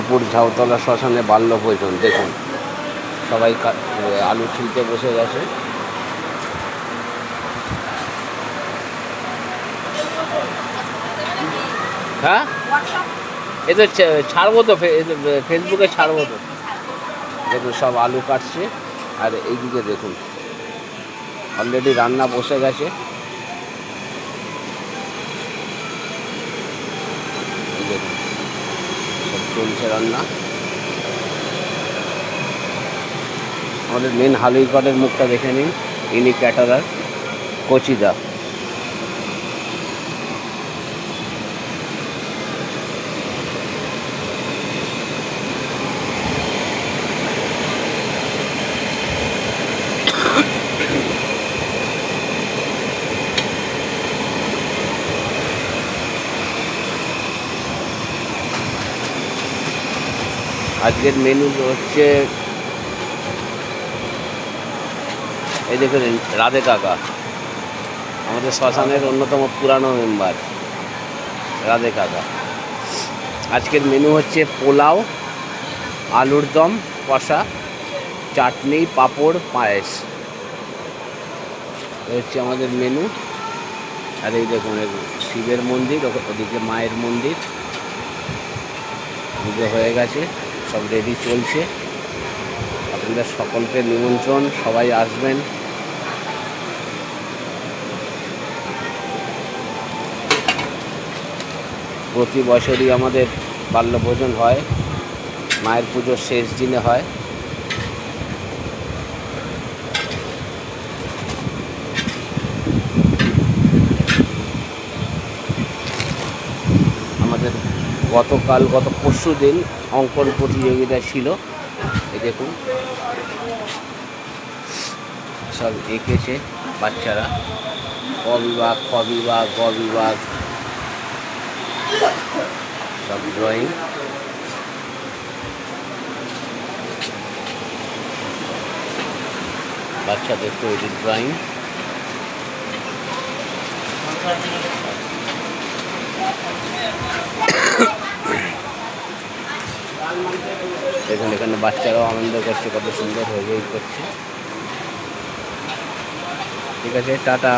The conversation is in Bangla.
বোলপুর ঝাউতলা শ্মশানে বাল্যভোজন। দেখুন সবাই আলু ছিলতে বসে গেছে। হ্যাঁ, এ তো ছাড়বো তো, ফেসবুকে ছাড়বো তো। দেখুন সব আলু কাটছে, আর এইদিকে দেখুন অলরেডি রান্না বসে গেছে। দেখুন সব চলছে রান্না। আমাদের মেন হালুইকটের মুখটা দেখে নিন, ইনি ক্যাটারার কচিদা। আজকের মেনু হচ্ছে, এই দেখুন রাধে কাকা, আমাদের শ্মশানের অন্যতম পুরানো মেম্বার রাধে কাকা। আজকের মেনু হচ্ছে পোলাও, আলুর দম কষা, চাটনি, পাঁপড়, পায়েস। এই হচ্ছে আমাদের মেনু। আর এই দেখুন শিবের মন্দির, ওদিকে মায়ের মন্দির, পুজো হয়ে গেছে, সব রেডি চলছে। আপনাদের সকলকে নিমন্ত্রণ, সবাই আসবেন। প্রতি বছরই আমাদের বাল্যভোজন হয়, মায়ের পুজোর শেষ দিনে হয়। আমাদের গত পরশু দিন অঙ্কন প্রতিযোগিতা ছিল। এই দেখুন সব এঁকেছে বাচ্চারা, ক বিভাগ, খ বিভাগ, গ বিভাগ, সব ড্রয়িং। বাচ্চাদের তৈরি ড্রয়িং। দেখুন এখানে বাচ্চারাও আনন্দ করছে, কত সুন্দর হয়ে করছে। ঠিক আছে, টাটা।